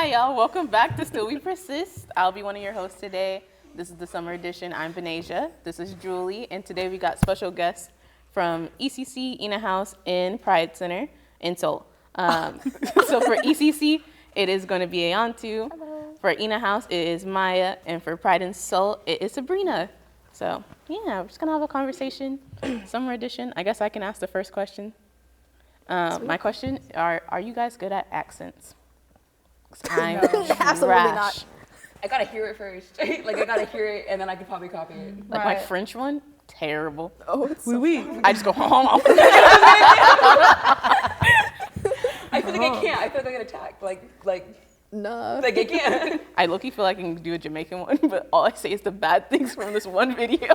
Hi, y'all. Welcome back to Still We Persist. I'll be one of your hosts today. This is the summer edition. I'm Benajza. This is Julie. And today we got special guests from ECC, Ina House, and Pride Center in Seoul. So for ECC, it is going to be Ayantu. Hello. For Ina House, it is Maia. And for Pride in Seoul, it is Sabrina. So, yeah, we're just going to have a conversation. Summer edition. I guess I can ask the first question. My question, are you guys good at accents? I'm Absolutely not. I gotta hear it first. Like I gotta hear it and then I could probably copy it. Like my French one, terrible. Oh, it's so funny. I just go home. I feel like I can't. I feel like I'm gonna attack. No. Like I can't. I low-key feel like I can do a Jamaican one, but all I say is the bad things from this one video.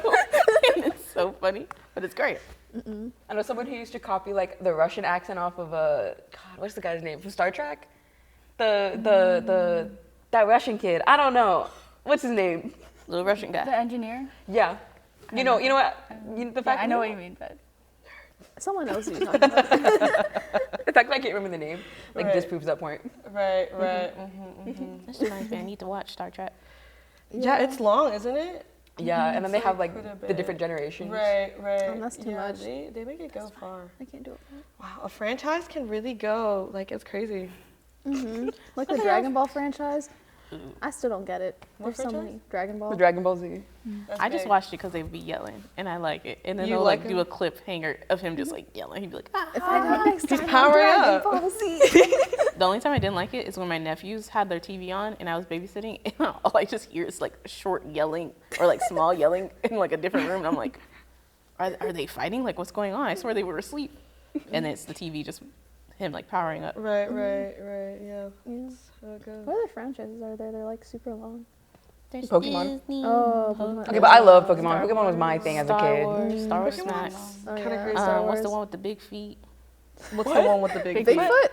And it's so funny, but it's great. I know someone who used to copy like the Russian accent off of God, what's the guy's name from Star Trek? That Russian kid. I don't know. What's his name? Little Russian guy. The engineer? Yeah. You know what? I know what you mean, but Someone else you're talking about. The fact that I can't remember the name disproves that point. Right. This reminds me, I need to watch Star Trek. Yeah, it's long, isn't it? Yeah, and then they have like quite a the bit. different generations. Right. That's too Yeah, much. They make it go far. I can't do it. Wow, a franchise can really go, like, it's crazy. Like the Dragon Ball franchise. I still don't get it. What There's so franchise? many. Dragon Ball. The Dragon Ball Z. That's I just big. watched it because they'd be yelling, and I like it. And then You they'll like like do a cliffhanger of him just like yelling. He'd be like, If I go next He's time, powering Dragon up. Ball Z. The only time I didn't like it is when my nephews had their TV on and I was babysitting, and all I just hear is like short yelling or like small yelling in like a different room. And I'm like, are they fighting? Like, what's going on? I swear they were asleep. And it's the TV, just him like powering up. Right, yeah. That's how it goes. What other franchises are there? They're like super long. There's Pokemon. Disney, Oh, Pokemon. Okay, but I love Pokemon. Pokemon was my thing as a Star kid. Wars, Star Wars Pokemon's Smacks. Oh, Kinda yeah. crazy. Star What's the Wars. one with the big feet? What's the one with the big Bigfoot?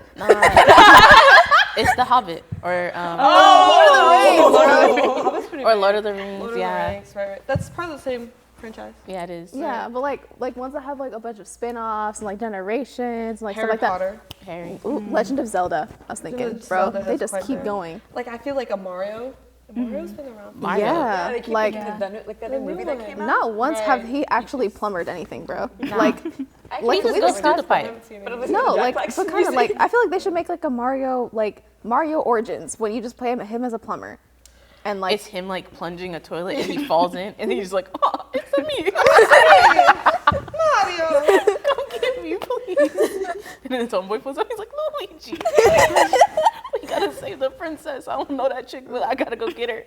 It's The Hobbit or Hobbit's pretty or big. Lord of the Rings. Lord of the Yeah, Rings, right. That's part of the same franchise. yeah, it is. Yeah, but like ones that have like a bunch of spin-offs and like generations and like Harry stuff like Potter. Harry. that. Ooh, Legend of Zelda. I was thinking, of bro, Zelda they has just quite keep been- going. Like, I feel like a Mario. Mario's been around for Mario. Yeah, They keep like making that new movie that came out. not once have Right. he actually plumbered anything, bro. Like, He like just we goes through discussed. the pipe. But it was No, Jack like, Black's but kind of music. like, I feel like they should make like a Mario Origins when you just play him as a plumber, and like, It's him like plunging a toilet and he falls in and he's like, oh, it's me. Mario! Come get me, please. And then his homeboy pulls up. He's like, Luigi, we gotta save the princess. I don't know that chick, but I gotta go get her.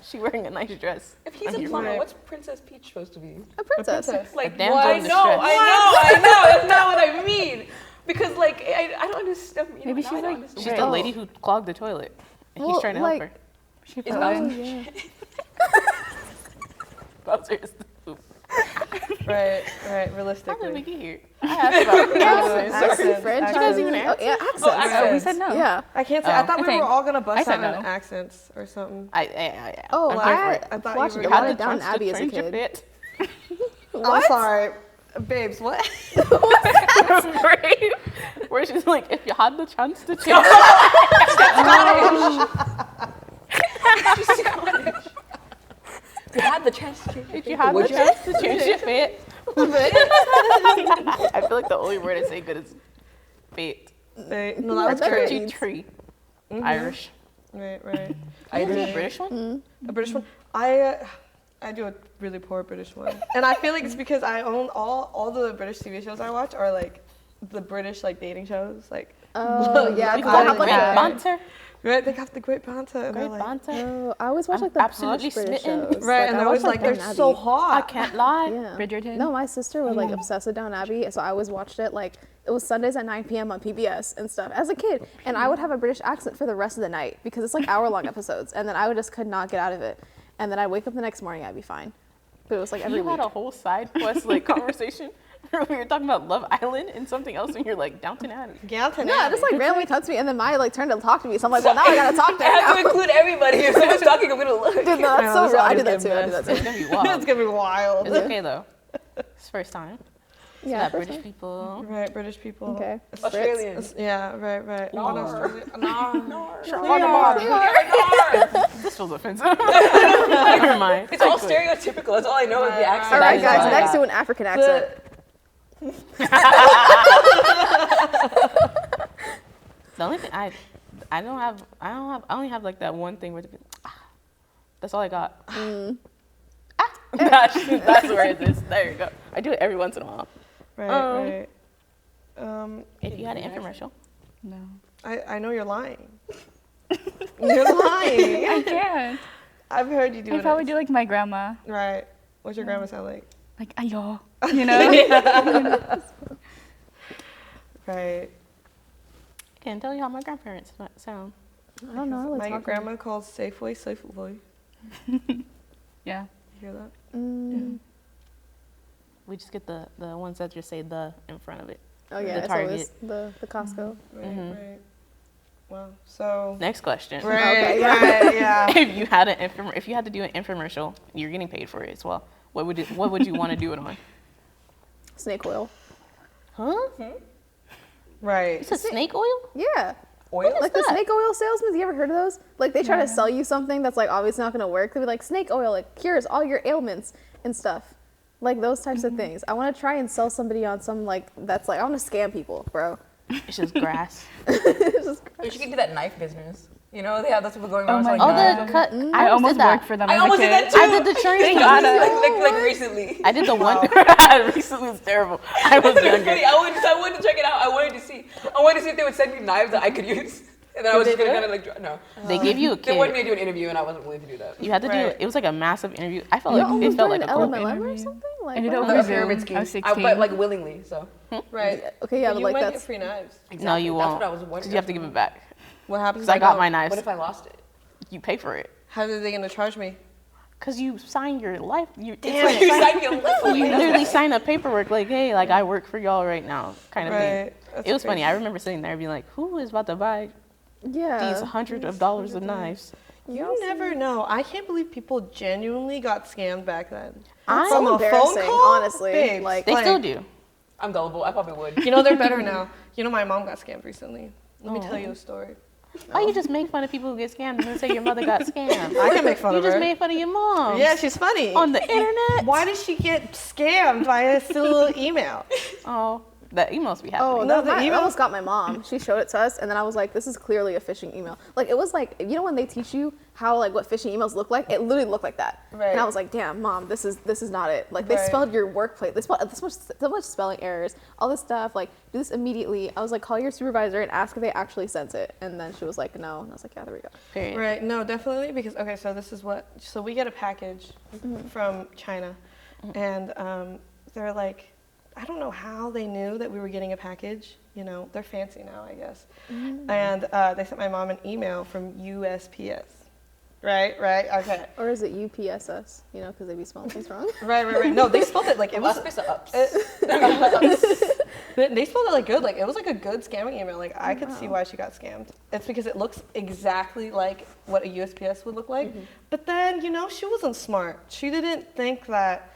She wearing a nice dress. If he's I'm a here plumber, for it. what's Princess Peach supposed to be? a princess. Like, damsel what? in I distress. know. That's not what I mean. Because like I don't understand. Maybe she's like- She's Right. the lady who clogged the toilet. And he's Well, trying to help like- her. she It's probably. not- Oh yeah. Bowser is the poop. Right, How did we realistically. get here? I asked about accents. Accents, Franchises. You guys even Oh, ask? yeah, accents. Oh, accents. Oh, we said no. Yeah. I can't say. I thought I we think- were all gonna bust I said out in no. accents or something. Oh, I'm I here for it. I thought watched you it. were- I You wanted Down Abbey as a change your kid. fit. I'm sorry, babes. What? Right? Where she's like, if you had the chance to change. You had the chance to change. If you had the Would you? chance to change your fit. I feel like the only word I say good is fit. No, that Or was better. great. Tree. Irish. Right. I do a British one. A British one. I do a really poor British one, and I feel like it's because I own all the British TV shows I watch are like the British like dating shows, like Oh yeah. You 'cause got I have a like great a. banter. right. They have the Great Banter, and Great they're like, banter. Oh, I always watch I'm like the absolutely posh British smitten. shows. right, and I they're always watch, like they're Downton so Abbey. hot. I can't lie. Yeah. Bridgerton? No, my sister was like obsessed with Downton Abbey, so I always watched it like it was Sundays at 9 p.m. on PBS and stuff as a kid, and I would have a British accent for the rest of the night because it's like hour-long episodes, and then I would just could not get out of it, and then I'd wake up the next morning, I'd be fine, but it was like every You week. had a whole side quest like conversation where we were talking about Love Island and something else, and you're like Downton Abbey. Downton Yeah, Abbey. just like randomly comes to me, and then Maya like turned to talk to me, so I'm like, well now I gotta talk to I have her to now. include everybody. If someone's talking, I'm gonna look. Dude, no, that's Yeah, so that's real. I always do that get too. I do that It's too. gonna be wild. It's gonna be wild. It's okay though. It's first time. Yeah, Got first British one. people. Right, British people. Okay. Australians. Yeah, right. On Australia. This was offensive. Never mind. It's all stereotypical. That's all I know is the accent. All right, That is guys. all I Next got. to an African accent. The only thing I only have like that one thing where that's all I got. That's where it is. There you go. I do it every once in a while. Right. If you had an infomercial, No. I know you're lying. You're lying. I can't. I've heard you do I it. probably do like my grandma. Right. What's your grandma sound like? Like, ayo. You know? Right. I can't tell you how my grandparents sound. I don't know. My grandma calls Safeway. Yeah. You hear that? We just get the ones that just say the in front of it. Oh yeah, The it's Target. always the Costco. Right. Well, so. Next question. Okay, Right. Yeah. If you had if you had to do an infomercial, you're getting paid for it as well. What would you want to do it on? Snake oil. Huh? Right. It's a snake oil? Yeah. Oil? Like the snake oil salesmen, you ever heard of those? Like they try to sell you something that's like obviously not gonna work. They'll be like, snake oil, like cures all your ailments and stuff. Like those types of things. I wanna try and sell somebody on some like that's like I wanna scam people, bro. It's just grass. It's just You should get into that knife business. You know, they have those people going around my selling Oh, knives. the cut. I I almost did that. worked for them I as a almost kid. did that too. I did the train. like recently. I did the one. Recently was terrible. I was It was younger. funny. I wanted to check it out. I wanted to see if they would send me knives that I could use. And then I was just gonna kind of like, no. They gave you a They wanted me kit. to do an interview, and I wasn't willing to do that. You had to do Right. it. It was like a massive interview. I felt you like it almost felt joined like a group LMLM or interview. something? Like I did what? over The Zoom. pyramid scheme. I was 16. But like willingly, so. Right. Okay, yeah, But but you like might that's get free knives. No, you That's won't. what I was wondering. Because you have to give it back. What happens? Because I got don't? my knives. What if I lost it? You pay for it. How are they gonna charge me? Because you sign your life. You signed your life You away. literally sign a paperwork like, hey, like I work for y'all right now, kind of thing. Right. That's It was funny. crazy. I remember sitting there being like, who is about to buy yeah. these hundreds of dollars of knives? You never know. I can't believe people genuinely got scammed back then. That's From so a phone embarrassing, call? honestly. Babes, Like They Like- still do. I'm gullible. I probably would. You know they're better now. You know my mom got scammed recently. Let me Oh. tell you a story. Why you just make fun of people who get scammed and then say your mother got scammed? I can make fun You of just her. made fun of your mom. Yeah, she's funny. On the internet. Why did she get scammed by a silly email? Oh, the emails be happening. Oh, No, no, the I email- almost got my mom. She showed it to us, and then I was like, "This is clearly a phishing email." Like it was like, you know, when they teach you how like what phishing emails look like, it literally looked like that. Right. And I was like, "Damn, mom, this is not it." Like they Right. spelled your workplace. They spelled so much spelling errors, all this stuff. Like do this immediately. I was like, "Call your supervisor and ask if they actually sent it." And then she was like, "No," and I was like, "Yeah, there we go." Period. Right. No, definitely because okay, so this is what. So we get a package from China, and they're like, I don't know how they knew that we were getting a package. You know, they're fancy now, I guess. And they sent my mom an email from USPS. Right. Okay. Or is it UPSS? You know, because they be spelling things wrong. Right. No, they spelled it like it was. Ups or ups. They spelled it like good. Like it was like a good scamming email. Like I could see why she got scammed. It's because it looks exactly like what a USPS would look like. But then, you know, she wasn't smart. She didn't think that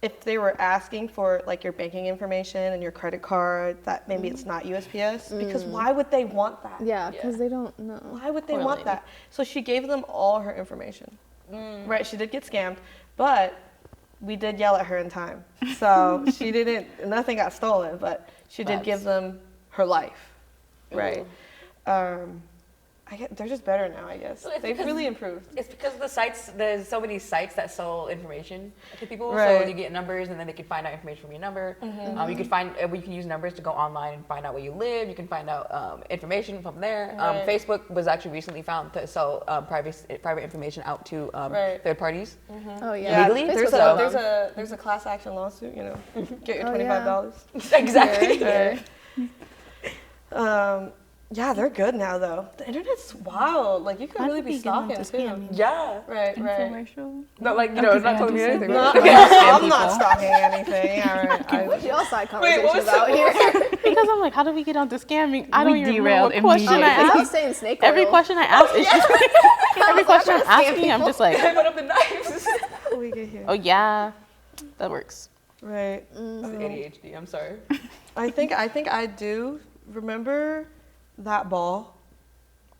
if they were asking for like your banking information and your credit card, that maybe it's not USPS. Because why would they want that? Yeah, because they don't know. Why would they Poor want lady. that? So she gave them all her information. Right, she did get scammed, but we did yell at her in time. So she didn't, nothing got stolen, but she did give them her life. Right. They're just better now, I guess. So it's They've because- really improved. It's because the sites, there's so many sites that sell information to people. Right. So you get numbers, and then they can find out information from your number. You can use numbers to go online and find out where you live. You can find out information from there. Right. Facebook was actually recently found to sell private information out to Right. third parties. Oh yeah. Legally? Facebook There's will. there's a class action lawsuit, you know. Get your Oh, yeah. $25. Exactly. Right. Yeah, they're good now though. The internet's wild. Like you could really be stalking too. Yeah. Right. Infomercial. Not like, you Okay, know, it's not I telling me understand. anything. No, right? I'm not stalking anything. All right. What's your side Wait, what conversations was out here? Because I'm like, how do we get onto scamming? I don't We even know derailed what question I immediately. I was asked. saying snake oil. Every question I ask is just every question I'm asking, I'm just like, I put up the knives. How we get here? oh yeah, that works. Right. It's ADHD. I'm sorry. I think I do remember that ball.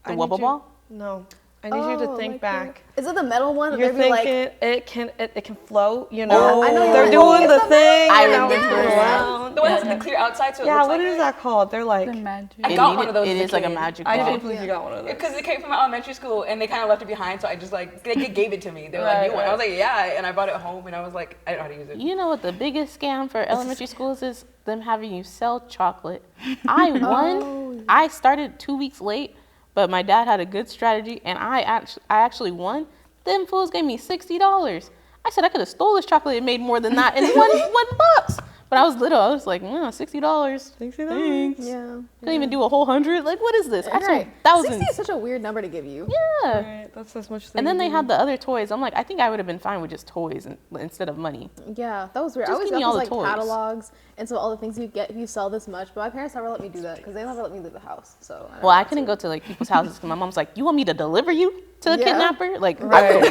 The wubble ball? No. I need you to think back. Is it the metal one? that You're they'd be thinking like, it can float, you know? I know They're you're doing the thing. I and now it's remember. going around. The one that has the clear outside, so it Yeah, looks what like is that called? They're like, The magic. I got one of those It as a is like a kid. magic I ball. can't believe you got one of those. Because it came from my elementary school, and they kind of left it behind, so I just like they gave it to me. They were like, Right, "You want?" I was right. like, "Yeah," and I brought it home, and I was like, "I don't know how to use it." You know what the biggest scam for elementary schools is? Them having you sell chocolate. I won. I started 2 weeks late, but my dad had a good strategy, and I actually won. Them fools gave me $60. I said I could have stole this chocolate and made more than that in one box. But I was little. I was like, $60. $60? Thanks. yeah. Couldn't even do a whole 100. Like, what is this? I sold Right. thousands. 60 is such a weird number to give you. Yeah. Right, that's as much as And then they had the other toys. I'm like, I think I would have been fine with just toys instead of money. Yeah, that was weird. Just I always give me got all those the like toys. catalogs and so all the things you get if you sell this much. But my parents never let me do that because they never let me leave the house. So Well, I couldn't go to like people's houses because my mom's like, you want me to deliver you to the Yeah. kidnapper? Like, Right.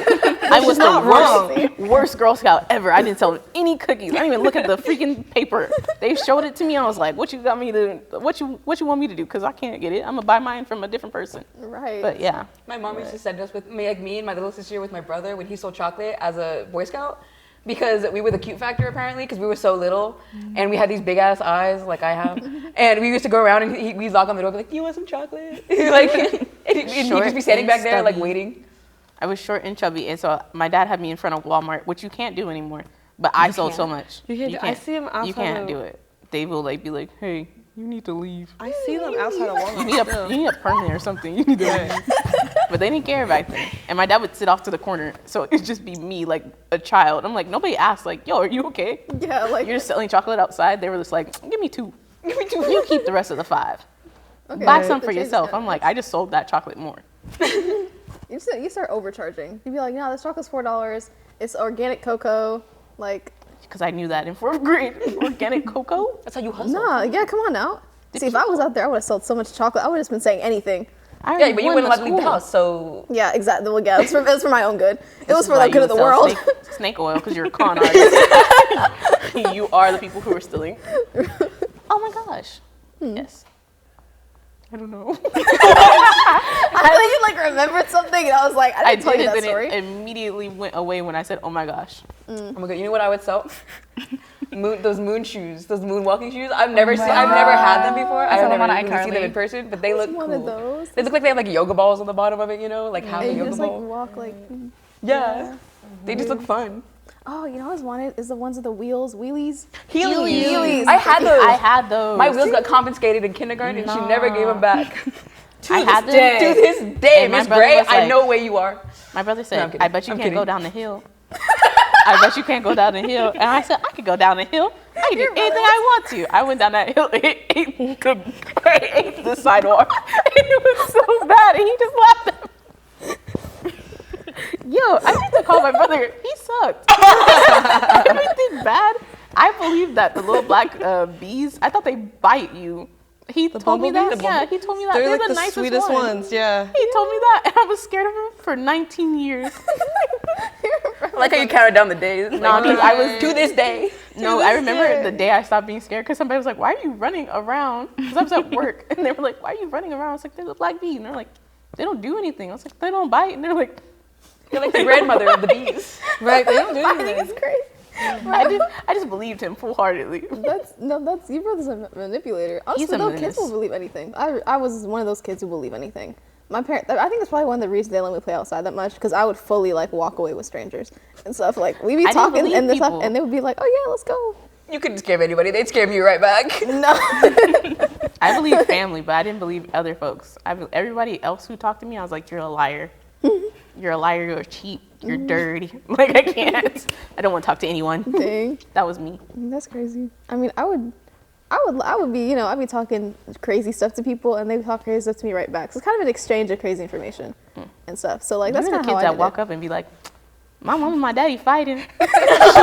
I was not the worst Girl Scout ever. I didn't sell any cookies. I didn't even look at the freaking paper. They showed it to me and I was like, what you want me to do? Because I can't get it. I'm gonna buy mine from a different person. Right. But yeah. My mom used to send us with me, like me and my little sister with my brother when he sold chocolate as a Boy Scout. Because we were the cute factor apparently, because we were so little, and we had these big ass eyes like I have, and we used to go around and we'd knock on the door, and be like, "Do you want some chocolate?" Like, and he'd just be standing back there like stubby. waiting. I was short and chubby, and so my dad had me in front of Walmart, which you can't do anymore. But I sold so much. You can't I see them outside You can't of- do it. They will like be like, hey, you need to leave. I see them outside of Walmart. You need a permit or something. You need to leave. But they didn't care back then. And my dad would sit off to the corner, so it'd just be me, like a child. I'm like, nobody asked, like, yo, are you okay? yeah, like You're just selling chocolate outside. They were just like, give me two. Give me two. You keep the rest of the 5. okay, Buy the some for change is yourself. kinda I'm like, nice. I just sold that chocolate more. You start overcharging. You'd be like, no, this chocolate's $4. It's organic cocoa. Like, Because I knew that in 4th grade. Organic cocoa? That's how you hustle. nah, yeah, come on now. See, if I was out there, I would have sold so much chocolate. I would have just been saying anything. I Yeah, but you won wouldn't let me leave the school. house, so Yeah, exactly. Well, yeah, it was for my own good. It was This is for why the you good of the would sell world. Snake oil, because you're a con artist. You are the people who are stealing. Oh my gosh. Yes. I don't know. I think you like remembered something, and I was like, I I didn't tell you did that it, story. and it immediately went away when I said, oh my gosh. oh my god, you know what I would sell? Those moon shoes, those moon walking shoes. I've never had them before. I saw I've them never on really seen them in iCarly. person, but they look one cool. of those. They look like they have like yoga balls on the bottom of it, you know, like half a And you yoga just like ball. walk like. Yeah. They just look fun. Oh, you know, I always wanted is the ones with the wheels, wheelies. Heelys. I had those. I had those. My wheels got confiscated in kindergarten, and she never gave them back. I had them. To this day, And my Miss brother Gray, was I like- know where you are. My brother No, I'm said, kidding. I bet you I'm can't go kidding. down the hill. I bet you can't go down the hill. And I said, I could go down the hill. I can do anything I want to. I went down that hill, ate the sidewalk. It was so bad, and he just laughed at me. Yo, I need to call my brother. He sucked. Everything bad. I believe that the little black bees, I thought they bite you. He told me that. bumblebees? Yeah, he told me that. They're like the the nicest sweetest ones. ones, yeah. He told me that, and I was scared of him for 19 years. I like how you counted down the days. No, because I was to this day. No, I remember the day I stopped being scared because somebody was like, why are you running around? Because I was at work, and they were like, why are you running around? I was like, there's a black bee. And they're like, they don't do anything. I was like, they don't bite. And they're like, You're like the grandmother of the bees. Right, they don't do I think anything. it's crazy. I just believed him full-heartedly. That's your brother's a manipulator. Honestly, a though, menace. kids will believe anything. I was one of those kids who believe anything. My parents, I think that's probably one of the reasons they let me play outside that much because I would fully like walk away with strangers and stuff. Like we'd be I didn't talking believe and this stuff, people. and they would be like, "Oh yeah, let's go." You couldn't scare anybody. They'd scare you right back. No, I believed family, but I didn't believe other folks. Everybody else who talked to me, I was like, you're a liar. You're a liar. You're cheap. You're dirty. Like I can't. I don't want to talk to anyone. dang, That was me. that's crazy. I mean, I would be, I'd be talking crazy stuff to people, and they would talk crazy stuff to me right back. So it's kind of an exchange of crazy information and stuff. So like that's You're kind the of how kids I that did walk it. up and be like, my mom and my daddy fighting. She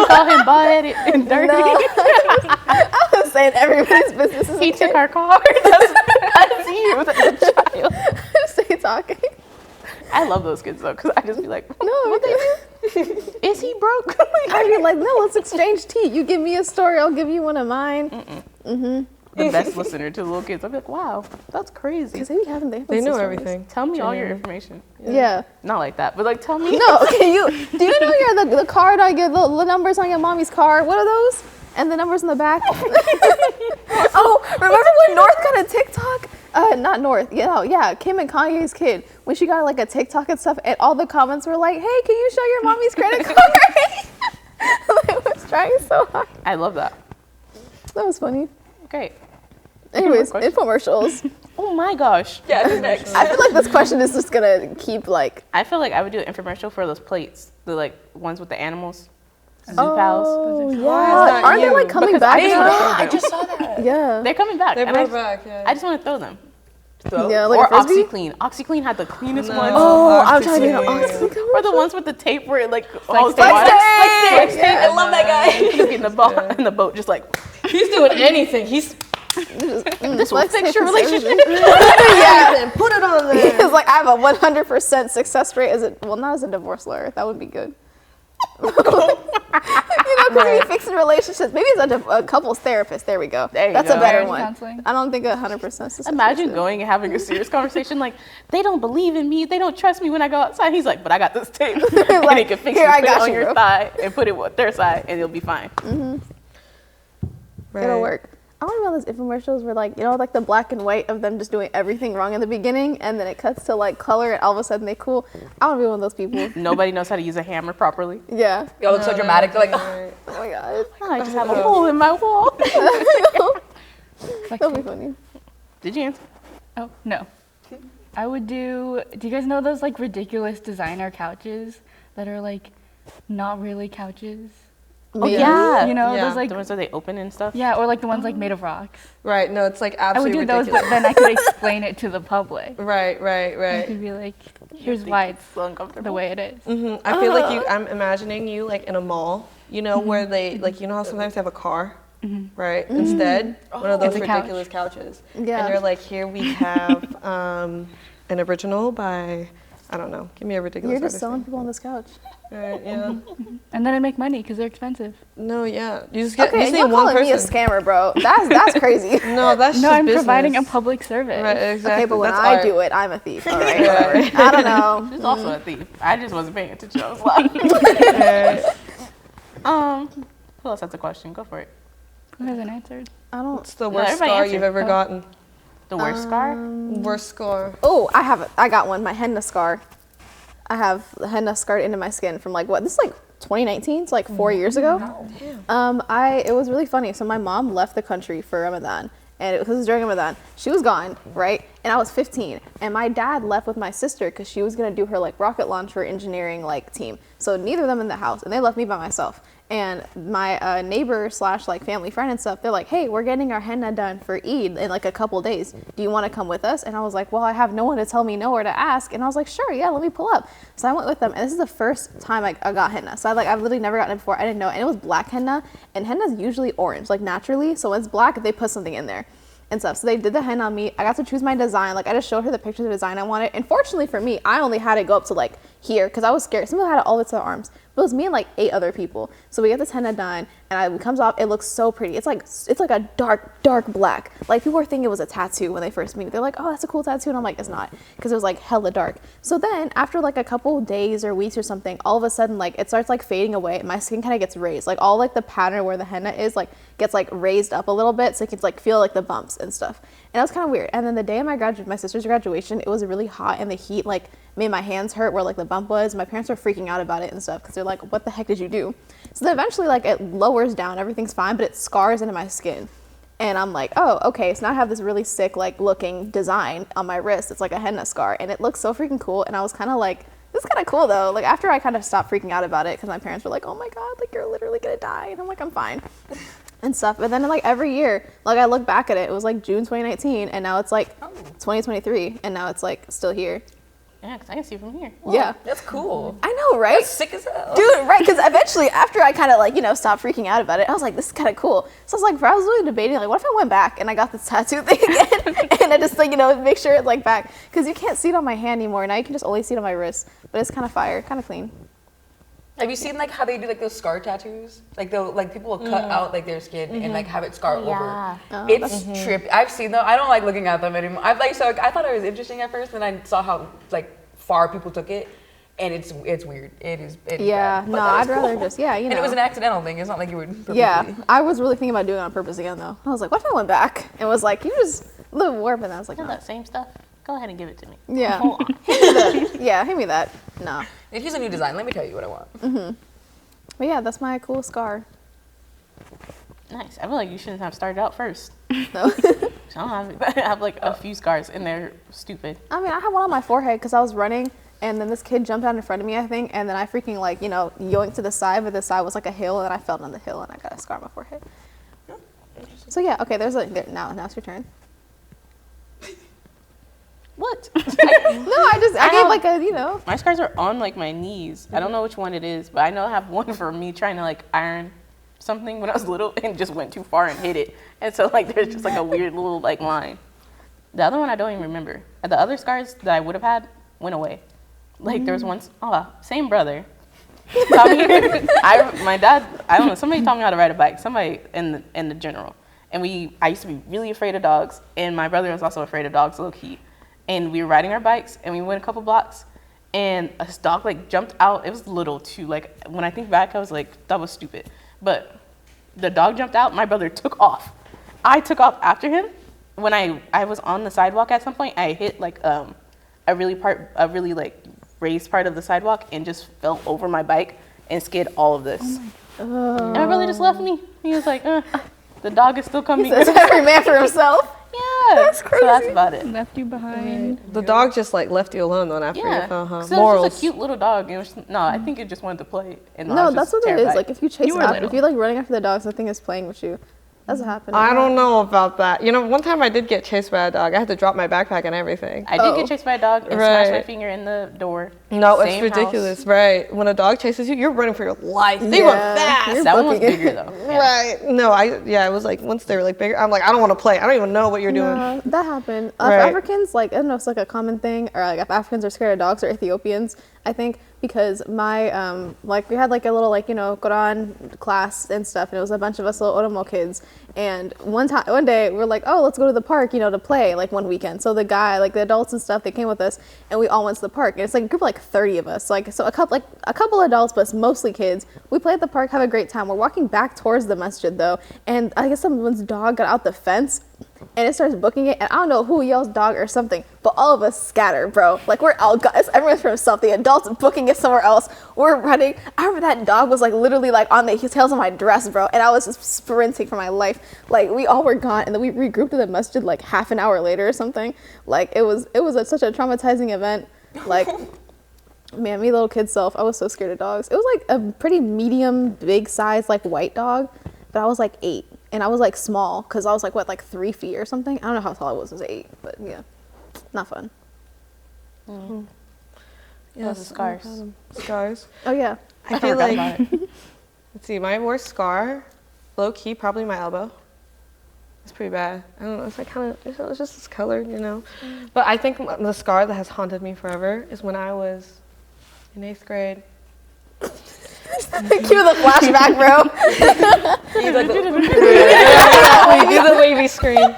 called him bald-headed and dirty. No, I was saying everybody's business is He took our car. That's you as a child. Stay talking. I love those kids though, because I just be like, No, what they do? Is he broke? I'd be like, no, let's exchange tea. You give me a story, I'll give you one of mine. The best listener to the little kids. I'll be like, wow, that's crazy. Because they be having, they Know stories. everything. Tell me all your information. Yeah. Not like that, but like tell me. No, okay, do you know you're the card on your, the numbers on your mommy's car? What are those? And the numbers in the back? Oh, remember when North got a TikTok? Not North, yeah, Kim and Kanye's kid. When she got like a TikTok and stuff, and all the comments were like, hey, can you show your mommy's credit card? They was trying so hard. I love that. That was funny. Great. Anyways, question? infomercials. Oh my gosh. Yeah, who's next? I feel like this question is just gonna keep like. I feel like I would do an infomercial for those plates, the like ones with the animals, zoo pals. Oh yeah, that aren't they you? like coming Because back I just now? wanna throw them. I just saw that. Yeah. They're coming back. They and I brought just- back, yeah. I just want to throw them. Yeah, like Or a frisbee? OxyClean. OxyClean had the cleanest No. ones. Oh, I'm trying to get an OxyClean. oxygen. Or the ones with the tape where it like holds the Flex water. tape! Flex tape. I love that guy. You could be in the boat, in the boat, just like He's doing anything. He's this will fix your relationship. Yeah. put it on there. It's like I have a 100% success rate as not as a divorce lawyer. That would be good. Because we fixing relationships. Maybe it's a couples therapist. There we go. There you That's go. a better Marriage one. counseling. I don't think 100% success. Imagine rate. going and having a serious conversation like, they don't believe in me, they don't trust me when I go outside. He's like, but I got this tape. And he can fix "Here, it, I put got it on you, your bro." thigh and put it with their side and it'll be fine. It'll work. I want to know those infomercials where like, like the black and white of them just doing everything wrong in the beginning and then it cuts to like color and all of a sudden they cool. I want to be one of those people. Nobody knows how to use a hammer properly. Yeah. Y'all look so dramatic. They're like, Right. Oh my god. I just have a hole in my wall. That'll be funny. Did you answer? Oh, no. I would do you guys know those like ridiculous designer couches that are like not really couches? Oh yeah. You know, Yeah. those like, The ones where they open and stuff. yeah, or like the ones like made of rocks. Right. No, it's like I would absolutely do those, ridiculous. but then I could explain it to the public. Right. I Right. could be like, here's why it's So uncomfortable. the way it is. I feel like I'm imagining you like in a mall, where they like how sometimes they have a car, right? Instead, one of those It's a couch. ridiculous couches. Yeah. And they're like, here we have an original by I don't know. Give me a ridiculous. You're just artist selling name. people on this couch. Right. Yeah. And then I make money because they're expensive. No. Yeah. You just get Okay, you and say you're one calling me a person. scammer, bro. That's crazy. No, that's No, just I'm business. providing a public service. Right. Exactly. Okay, but when That's I art. do it, I'm a thief. All right. Right. I don't know. She's also a thief. I just wasn't paying attention. I was laughing. Right. Who else has a question? Go for it. Who hasn't answered? I don't. What's the No, worst everybody scar answer. you've ever gotten? The worst scar? Worst scar. Oh, I got one. My henna scar. I have the henna scarred into my skin from like what? This is like 2019. It's like 4 years ago. It was really funny. So my mom left the country for Ramadan, and it was during Ramadan. She was gone, right? And I was 15, and my dad left with my sister because she was gonna do her like rocket launcher engineering like team. So neither of them in the house, and they left me by myself. And my neighbor / like family friend and stuff, they're like, hey, we're getting our henna done for Eid in like a couple days. Do you want to come with us? And I was like, well, I have no one to tell me no or to ask. And I was like, sure, yeah, let me pull up. So I went with them, and this is the first time I got henna. So I've literally never gotten it before. I didn't know, and it was black henna, and henna is usually orange, like naturally. So when it's black, they put something in there and stuff. So they did the henna on me. I got to choose my design. Like I just showed her the pictures of the design I wanted. And fortunately for me, I only had it go up to like here because I was scared. Some people had it all the way to their arms. But it was me and like 8 other people. So we get this henna done, and it comes off. It looks so pretty. It's like a dark black. Like people were thinking it was a tattoo when they first meet me. They're like, oh, that's a cool tattoo, and I'm like, it's not, because it was like hella dark. So then after like a couple days or weeks or something, all of a sudden like it starts like fading away. And my skin kind of gets raised. Like all like the pattern where the henna is like gets like raised up a little bit, so you can like feel like the bumps and stuff. And that was kind of weird. And then the day of my sister's graduation, it was really hot, and the heat like made my hands hurt where like the bump was. My parents were freaking out about it and stuff because they're like, what the heck did you do? So then eventually like it lowers down, everything's fine, but it scars into my skin. And I'm like, oh, okay. So now I have this really sick like looking design on my wrist. It's like a henna scar, and it looks so freaking cool. And I was kind of like, this is kind of cool though. Like after I kind of stopped freaking out about it because my parents were like, oh my God, like you're literally gonna die. And I'm like, I'm fine. And stuff. But then like every year, like I look back at it, it was like June 2019, and now it's like 2023, and now it's like still here. Yeah, because I can see from here. Yeah. That's cool. I know, right? That's sick as hell. Dude, right? Because eventually, after I kind of like, stopped freaking out about it, I was like, this is kind of cool. So I was like, I was really debating, like, what if I went back and I got this tattoo thing again? And I just like, make sure it's like back. Because you can't see it on my hand anymore. Now you can just only see it on my wrist. But it's kind of fire, kind of clean. Have you seen like how they do like those scar tattoos? Like they'll like people will cut out like their skin and like have it scar over. It's trippy. I've seen them. I don't like looking at them anymore. I thought it was interesting at first, and I saw how like far people took it, and it's weird. It is. Yeah, bad. no, I'd rather just you know. And it was an accidental thing. It's not like you would. Purposely. Yeah, I was really thinking about doing it on purpose again though. I was like, what if I went back and was like, you just a little warm, and I was like, You no. know that same stuff? Go ahead and give it to me. Yeah. Hold on. Hand me that. No. If he's a new design, let me tell you what I want. But yeah, that's my cool scar. Nice. I feel like you shouldn't have started out first. No. So I have like a few scars and they're stupid. I mean, I have one on my forehead because I was running, and then this kid jumped out in front of me, I think, and then I freaking like, you know, yoinked to the side, but the side was like a hill, and then I fell down the hill, and I got a scar on my forehead. So yeah, okay, now it's your turn. What? No, I gave like a, you know. My scars are on like my knees. I don't know which one it is, but I know I have one for me trying to like iron something when I was little and just went too far and hit it. And so like there's just like a weird little like line. The other one I don't even remember. The other scars that I would have had went away. Like there was once, same brother. My dad, I don't know, somebody taught me how to ride a bike. Somebody in the general. And I used to be really afraid of dogs, and my brother was also afraid of dogs, low key. And we were riding our bikes, and we went a couple blocks, and a dog like jumped out. It was little too. Like when I think back, I was like, that was stupid. But the dog jumped out. My brother took off. I took off after him. When I was on the sidewalk at some point, I hit like a really like raised part of the sidewalk and just fell over my bike and skid all of this. And my brother just left me. He was like, the dog is still coming. It's every man for himself. Yeah, that's crazy. So that's about it. Left you behind. The dog just like left you alone though after Yeah, you fell, huh? so it was just a cute little dog. It was, I think it just wanted to play. And I No, was that's just what it is. terrified. Like if you chase You it were after, little. if you're like running after the dog, something is playing with you. That's what happened. I don't know about that. You know, one time I did get chased by a dog. I had to drop my backpack and everything. I did get chased by a dog and smashed my Right. finger in the door. No, it's Same ridiculous, house. right? When a dog chases you, you're running for your life. They Yeah, run fast. you're That one was booking it. bigger though. Yeah. Right. No, it was like once they were like bigger, I'm like, I don't want to play. I don't even know what you're doing. No, that happened. For Right. Africans, like I don't know, it's like a common thing, or like if Africans are scared of dogs or Ethiopians, I think because my like we had like a little like Quran class and stuff, and it was a bunch of us little Oromo kids. And one day we were like, oh, let's go to the park, to play like one weekend. So the adults and stuff, they came with us, and we all went to the park. And it's like a group of like 30 of us, so a couple adults, but it's mostly kids. We play at the park, have a great time. We're walking back towards the masjid though, and I guess someone's dog got out the fence. And it starts booking it, and I don't know who yells dog or something, but all of us scatter, bro. Like we're all guys, everyone's for himself. The adults booking it somewhere else. We're running. I remember that dog was like literally like on the tails of my dress, bro, and I was just sprinting for my life. Like we all were gone, and then we regrouped at the masjid like half an hour later or something. Like it was such a traumatizing event. Like man, me little kid self, I was so scared of dogs. It was like a pretty medium, big size like white dog, but I was like 8. And I was like small because I was like, 3 feet or something? I don't know how tall I was 8, but yeah, not fun. Those are scars. Scars. Oh yeah. I feel like, let's see, my worst scar, low key, probably my elbow. It's pretty bad. I don't know, it's like it's just this color, But I think the scar that has haunted me forever is when I was in 8th grade. Cue the flashback, bro. He's like, We do the wavy scream.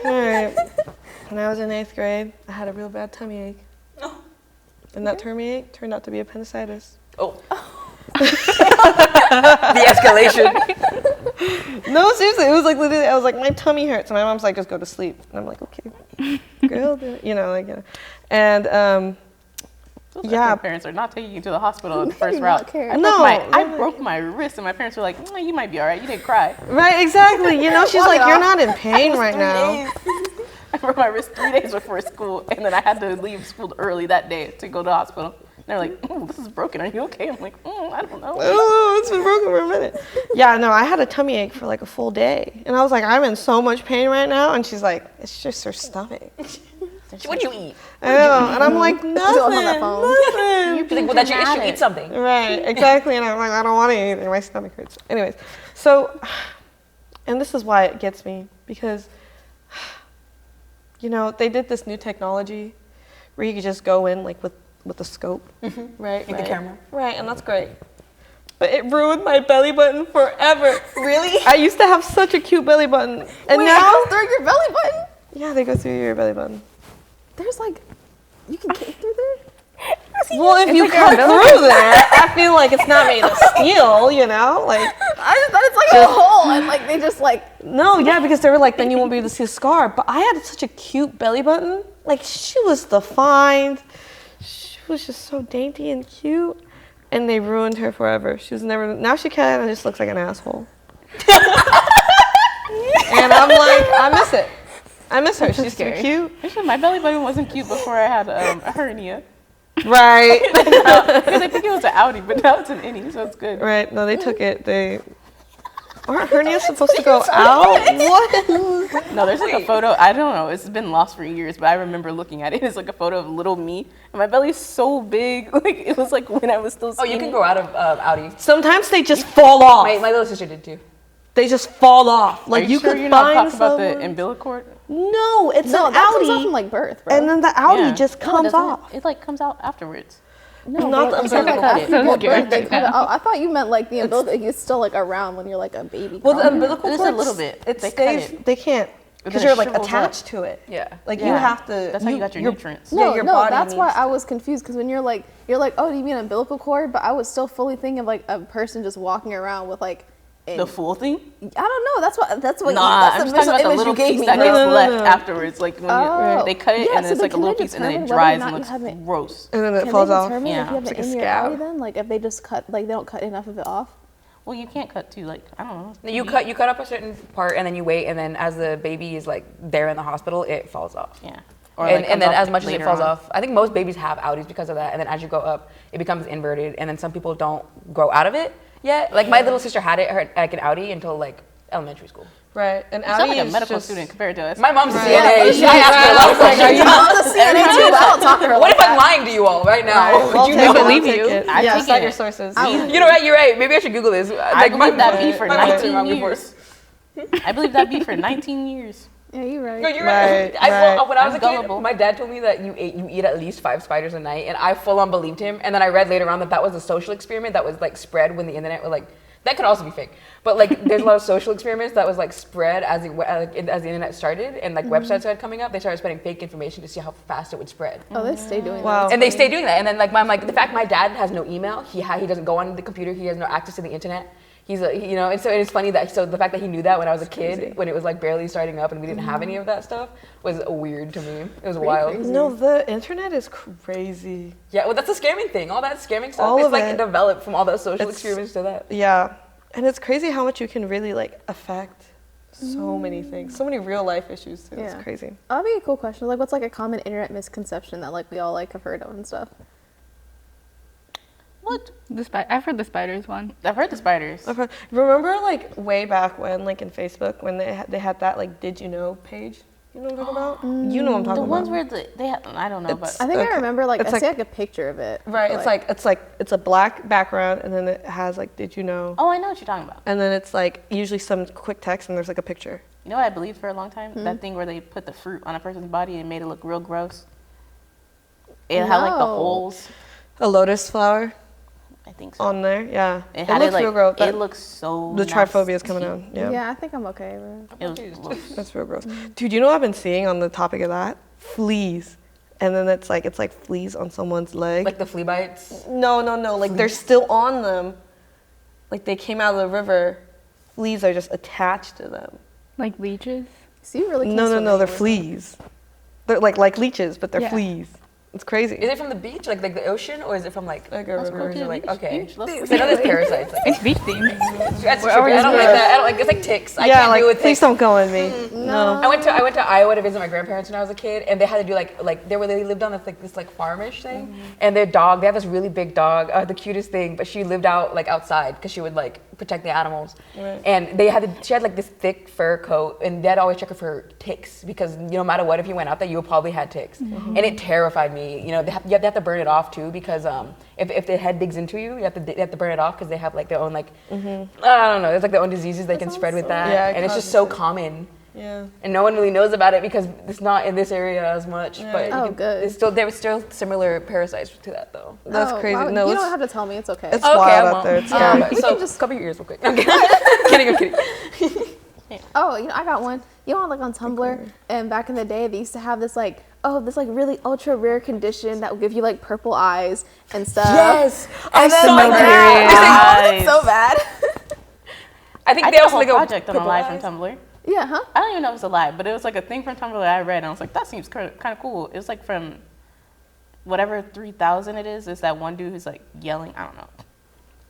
Alright. When I was in 8th grade, I had a real bad tummy ache. And that tummy ache turned out to be appendicitis. oh. The escalation. No, seriously, it was like literally, I was like, my tummy hurts. And my mom's like, just go to sleep. And I'm like, okay, girl, And, Yeah, parents are not taking you to the hospital in the first do route. not care. I broke my wrist, and my parents were like, "You might be all right. You didn't cry." right, exactly. She's like, you're not in pain right 3 now. days. I broke my wrist 3 days before school, and then I had to leave school early that day to go to the hospital. And they're like, "Oh, this is broken. Are you okay?" I'm like, "I don't know." Oh, it's been broken for a minute. Yeah, no, I had a tummy ache for like a full day. And I was like, I'm in so much pain right now. And she's like, it's just her stomach. What'd you eat? I know. And I'm like, on that nothing, phone. nothing. She's like, well, that's your issue. Eat something. Right, exactly. And I'm like, I don't want to eat anything. My stomach hurts. Anyways, so, and this is why it gets me, because, they did this new technology where you could just go in like with with the scope, right? Like the camera. Right, and that's great. But it ruined my belly button forever. Really? I used to have such a cute belly button, and Wait, now, it goes through your belly button? yeah, they go through your belly button. There's like, you can get through there? Well, if you cut through there, I feel like it's not made of steel, you know? Like, I just thought it's like a hole and like they just like. no, yeah, because they were like, then you won't be able to see the scar. But I had such a cute belly button. Like, she was defined. She was just so dainty and cute. And they ruined her forever. She was never, now she kind of just looks like an asshole. And I'm like, I miss it. I miss her. She's so cute. Actually, my belly button wasn't cute before I had a hernia. Right. Because I think it was an outie, but now it's an innie, so it's good. Right. No, they took it. They aren't hernias supposed to go out? What? No, there's like a photo. I don't know. It's been lost for years, but I remember looking at it. It's like a photo of little me, and my belly's so big. Like it was like when I was still Oh, skinny. you can grow out of outies. Sometimes they just fall off. My little sister did too. They just fall off. Like Are you sure could you're not find talking about the someone- umbilical cord? No, it's No, an that comes off outie. from like birth, bro. And then the outie Yeah. just No, comes doesn't off. It like comes out afterwards. no, not bro, the it's not umbilical like cord. after you So give birth, scary. they cut it. Oh, I thought you meant like the umbilical. It's still like around when you're like a baby. Well, the growing. umbilical Just a cord, little bit. It They cut stays. it. They can't because then you're it like shrivels attached to it. Yeah. Like you Yeah. have to. That's how you got your nutrients. No, Yeah, your no, body that's why needs I was confused because when you're like, oh, do you mean umbilical cord? But I was still fully thinking of like a person just walking around with like. The full thing? I don't know. That's what. That's what. Nah, that's I'm the just talking about the visual little image you gave piece me. that bro. gets No. left afterwards. Like when Oh. they cut it Yeah, and so it's like a then little can they piece and then it determine whether or dries not and you looks have it- gross. And then it Can falls they off. determine Yeah. if you have It's it like a in your scab. outie then? Like if they just cut, like they don't cut enough of it off? Well, you can't cut too, like, I don't know. You cut up a certain part and then you wait, and then as the baby is like there in the hospital, it falls off. Yeah. Or And, like and then comes off as much as it later falls on. off, I think most babies have outies because of that. And then as you go up, it becomes inverted, and then some people don't grow out of it yet. Like my little sister had it, like an outie, until like elementary school. Right. And You sound like outie a is medical just. student compared to us. My mom's a Right. CNA. Yeah, I asked her a lot of questions. I'm the CNA too, but I don't talk to her What like if I'm that. lying to you all right now? Right. Well, you take know? it, I'll believe take you. it. I Yeah, take cite it. your sources. You know what? You're right. Maybe I should Google this. I believe that be for My mom told me 19 wrong before. years. I believe that be for 19 years. Yeah, you're right. No, you're Right, right. right. When I was I'm a kid, gullible. my dad told me that you eat at least 5 spiders a night, and I full on believed him. And then I read later on that was a social experiment that was like spread when the internet was like. That could also be fake, but like there's a lot of social experiments that was like spread as as the internet started, and like websites started coming up. They started spreading fake information to see how fast it would spread. Oh, they stay doing Wow. that. And they stay doing that. And then like the fact my dad has no email, he doesn't go on the computer, he has no access to the internet. And so it's funny that the fact that he knew that when I was a kid, when it was like barely starting up and we didn't have any of that stuff, was weird to me. It was wild. crazy. No, the internet is crazy. Yeah, well, that's the scamming thing. All that scamming stuff, All it's of like it. developed from all those social It's- experiments to that. Yeah. And it's crazy how much you can really like affect so many things. So many real life issues too. Yeah. It's crazy. That'd be a cool question. Like, what's like a common internet misconception that like we all like have heard of and stuff? What? I've heard the spiders one. I've heard the spiders. Okay. Remember like way back when like in Facebook when they had that like did you know page? You know what I'm talking about? You know what I'm The talking ones about. where they have, I don't know, but I think Okay. I remember like It's I like- see like a picture of it. Right, but, it's a black background and then it has like did you know? oh, I know what you're talking about. And then it's like usually some quick text and there's like a picture. You know what I believed for a long time? That thing where they put the fruit on a person's body and made it look real gross. It had like the No. holes. A lotus flower I think so. on there, yeah. It had looks like real gross. it looks so. The triphobia is coming nasty. out. Yeah. yeah, I think I'm okay, bro. It was gross. That's real gross. Dude, you know what I've been seeing on the topic of that? Fleas. And then it's like fleas on someone's leg. Like the flea bites. no. Like they're still on them. Like they came out of the river. Fleas are just attached to them. Like leeches. So you really can't No, swim they're anywhere. fleas. They're like leeches, but they're Yeah. fleas. It's crazy. Is it from the beach, like the ocean, or is it from like Like a river. rivers? Or like okay. Beach, let's- 'Cause I know there's parasites. Like, It's beach themed. that's We're trippy. always I don't like good. that. I don't like. It's like ticks. I yeah, can't like deal with please ticks. don't go on me. No. I went to Iowa to visit my grandparents when I was a kid, and they had to do like they lived on this farmish thing, and their dog, they have this really big dog, the cutest thing, but she lived out like outside because she would like protect the animals, Right. and she had like this thick fur coat, and Dad always check her for ticks because no matter what, if you went out there, you probably had ticks, and it terrified me. You know, you have to burn it off too because if the head digs into you, you have to burn it off because they have like their own like I don't know, there's like their own diseases they can spread with that, Yeah, it and it's just causes so it. common Yeah. And no one really knows about it because it's not in this area as much. Right. But Oh, you can, good. it's still there was still similar parasites to that though. That's Oh, crazy. wow, No, you it's, don't have to tell me. It's okay. it's Okay, wild I out won't. there. It's Yeah. scary. You So can just- cover your ears real quick. I'm kidding. I'm kidding. Oh, I got one. You know, like on Tumblr, and back in the day, they used to have this like really ultra rare condition that would give you like purple eyes and stuff. Yes, I And then saw like that. Nice. so bad. I think I they did a also whole like project on a purple lie eyes. from Tumblr. Yeah, huh? I don't even know if it's a lie, but it was like a thing from Tumblr that I read, and I was like, that seems kind of cool. It was like from whatever 3000 it is. It's that one dude who's like yelling. I don't know.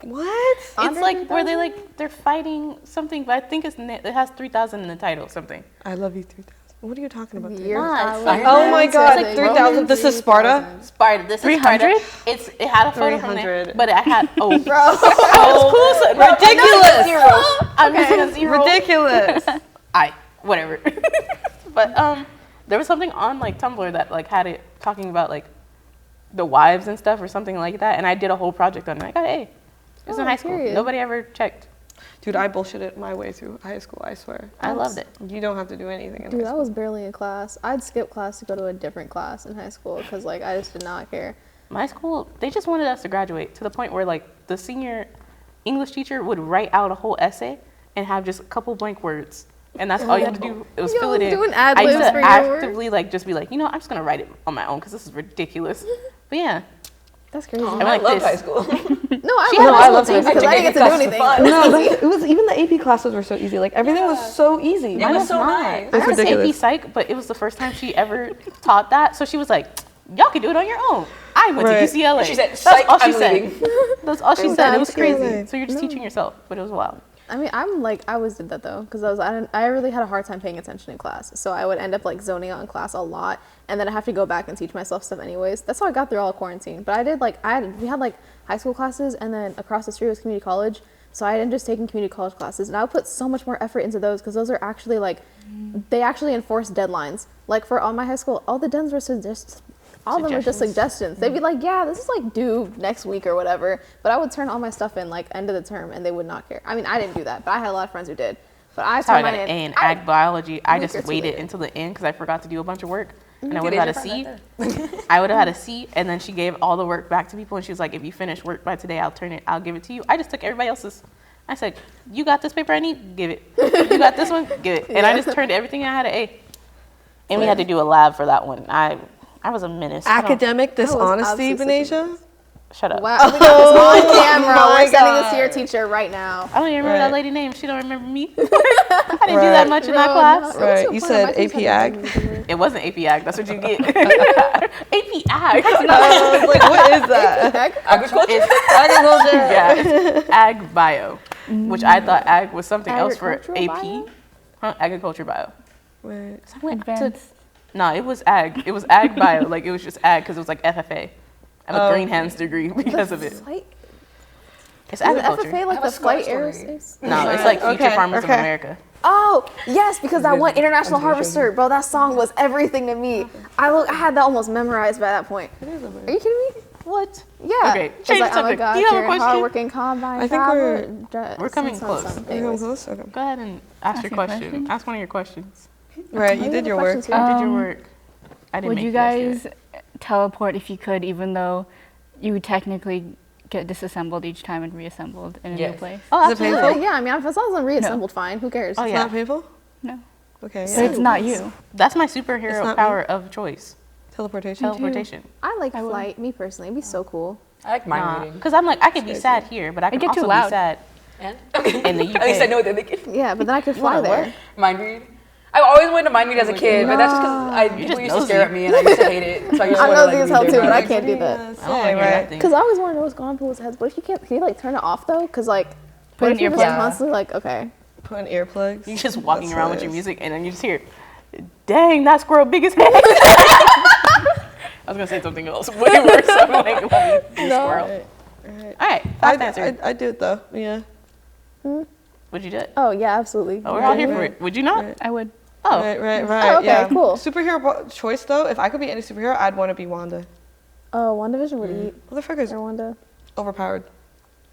What? It's Andre like where 3000? they're fighting something, but I think it has 3000 in the title, something. I love you 3000. What are you talking about? Years Nah, it's I like- was Oh my into God, the 3000. Roman This is Sparta? 3000. Sparta. This is 300? Sparta. It had a photo from it, 300. but it had Bro. Ridiculous. I'm missing a zero. Ridiculous. Whatever. But there was something on like Tumblr that like had it talking about like the wives and stuff or something like that, and I did a whole project on it. I got an A. It was in high school. period. Nobody ever checked. Dude, I bullshitted my way through high school, I swear. I loved it. You don't have to do anything in Dude, high I school. was barely in class. I'd skip class to go to a different class in high school because like I just did not care. My school, they just wanted us to graduate to the point where like the senior English teacher would write out a whole essay and have just a couple blank words. And that's all you had to do. It was Yo, fill it in. doing I ad-libs used to for your actively like just be like, I'm just gonna write it on my own because this is ridiculous. But yeah, That's crazy. I I like love this. high school. No, I She- love no, high I school love too high because school. I didn't get to do That's anything. fun. No, it was even the AP classes were so easy. Like everything was so easy. It was so not. nice. It's I was AP ridiculous. Psych, but it was the first time she ever taught that. So she was like, y'all can do it on your own. I went Right. to UCLA. She said, That's "Psych, all she I'm said. leaving." That's all she said. It was UCLA. crazy. So you're just teaching yourself, but it was wild. I mean, I always did that though, because I really had a hard time paying attention in class. So I would end up like zoning out in class a lot, and then I have to go back and teach myself stuff anyways. That's how I got through all of quarantine. But I did we had like high school classes, and then across the street was community college. So I ended up just taking community college classes, and I would put so much more effort into those because those are actually like, they actually enforce deadlines. Like for all my high school, all the deadlines were all of them were just suggestions. They'd be like, yeah, this is like due next week or whatever. But I would turn all my stuff in like end of the term and they would not care. I mean, I didn't do that, but I had a lot of friends who did. But I That's how I turned got mine an A in I- ag biology. I week or just two waited later. until the end because I forgot to do a bunch of work. And I Dude, would have had a there's C. your friend I would have had a C, and then she gave all the work back to people, and she was like, if you finish work by today, I'll give it to you. I just took everybody else's. I said, you got this paper I need? Give it. You got this one? Give it. And I just turned everything, and I had an A. And we had to do a lab for that one. I was a menace. I don't- Academic dishonesty, obviously Benajza? Shut up. Wow, we got this on camera. my We're sending this to your God. teacher right now. I don't even remember that Right. lady name. She don't remember me. I didn't do that much in that Bro, class. no, Right, what's the you point? said My teacher AP had Ag? nothing to do. It wasn't AP Ag. That's what you get. AP Ag. I was like, what is that? Agriculture? It's Agriculture. yeah, it's ag bio, which I thought ag was something else for Agricultural AP. bio? Huh? Agriculture bio. Right. So I went to, Advanced. no, it was ag. It was ag bio. Like it was just ag because it was like FFA. I have a Oh. green hands degree because of it. Flight? It's Is agriculture. FFA like have a the flight smart story. aerospace? No, it's like Future Okay, Farmers okay. of America. Oh, yes, because that one International Harvester, bro, that song was everything to me. I had that almost memorized by that point. Are you kidding me? What? Yeah. Okay, It's change like, the oh my subject. God, Do you have a you're question? hardworking combine. I think We're coming close. Are you Anyways. close? Okay. Go ahead and ask your your question. question. Ask one of your questions. Right, Oh, you you did have your questions work. here? You did your work. I didn't Would make you this yet. guys teleport if you could, even though you would technically get disassembled each time and reassembled in a new Yes. place? Oh, Is it absolutely. painful? Yeah, I mean, as long as I'm reassembled, fine. Who cares? Oh, It's yeah. not painful? No. Okay, But yeah. it's not you. That's my It's superhero not power of choice. Teleportation? Teleportation. I like I would. flight, me personally. It'd be so cool. I like mind reading. Because I'm like, I could be sad here, but I can get also too be loud. sad And? in the UK. At least I know what they're thinking. Yeah, but then I could fly wanna there. what? Mind read. I've always wanted to mind read as a kid, but that's just because people just used to nosy. stare at me and I used to hate it. So I used to I'm wanna, nosy like, as hell read too, their but I minds. can't do that. I don't want to Say, hear right. that thing. Because I always want to know what's going on in people's heads. But if you can't, can you like turn it off though? Because like, Put what in if you're earplugs. just constantly like, okay. Put in earplugs. You're just walking That's around with your hilarious. music, and then you just hear, dang, that squirrel big as heck. I was going to say something else way worse. So I'm like, let me do squirrel. Right. All right, fast answer. I do it though, yeah. Would you do it? Oh yeah, absolutely. Oh, we're all here for it. Would you not? Right. I would. Oh, Right, Oh, okay, yeah. cool. Superhero choice though, if I could be any superhero, I'd want to be Wanda. Oh, WandaVision would eat. What the fuck is Or Wanda. overpowered?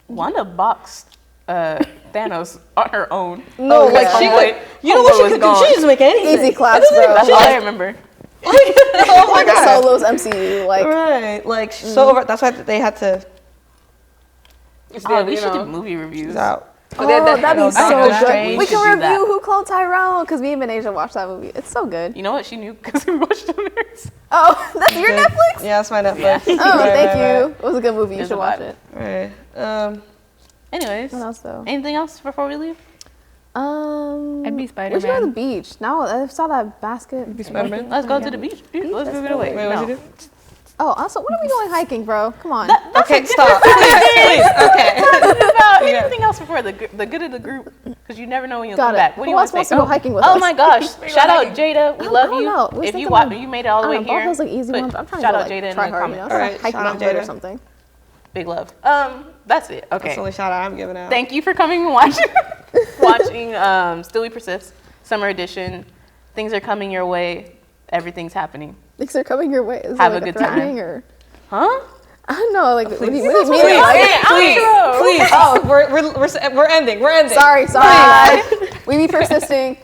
Wanda boxed Thanos on her own. No, like yeah. she Homeboy- could. You know what Homeboy she was could gone. do? She just make anything. Easy claps, bro. That's all I remember. Oh my god. Solo's MCU, like Right, like so over. That's why they had to. It's Oh, the, we you should know, do movie reviews. Out. but they had that- that'd be I so know, good. Strange We should can do that. review Who Cloned Tyrone because me and Benajza watched that movie. It's so good. You know what? She knew because we watched the Nerds. Oh, that's your Netflix? Yeah, that's my Netflix. Oh, Right, thank right, you. It was a good movie. You It's should a watch vibe. it. Right. Anyways, What else though? anything else before we leave? I'd be We should go to the Spider-Man. beach. Now I saw that basket. Be Spider-Man? Let's go to the beach. Let's let's move it go. away. Wait, what'd you do? Oh, also, when are we going hiking, bro? Come on. Okay, stop. Please. Okay. About anything else before the good of the group? Because you never know when you'll Got come it. back. What do Who you else want wants to say? to go hiking with Oh us? my gosh! Shout out Jada. We I love don't you. know. We was If you thinking you made it all the way Ball here. Hill's like easy put ones. I'm trying shout to out go, Jada like, in try the hard, you know? comments. Try to Alright, hike shout out Mount Hood or Jada. something. Big love. That's it. That's Okay. the only shout out I'm giving out. Thank you for coming and watching Still We Persist Summer Edition. Things are coming your way. Everything's happening. Things are coming your way. Is Have it a like good time. threatening or? Huh? I don't know. Like, what do you mean? Please, Like, please. Oh, we're ending. We're ending. sorry. We be persisting.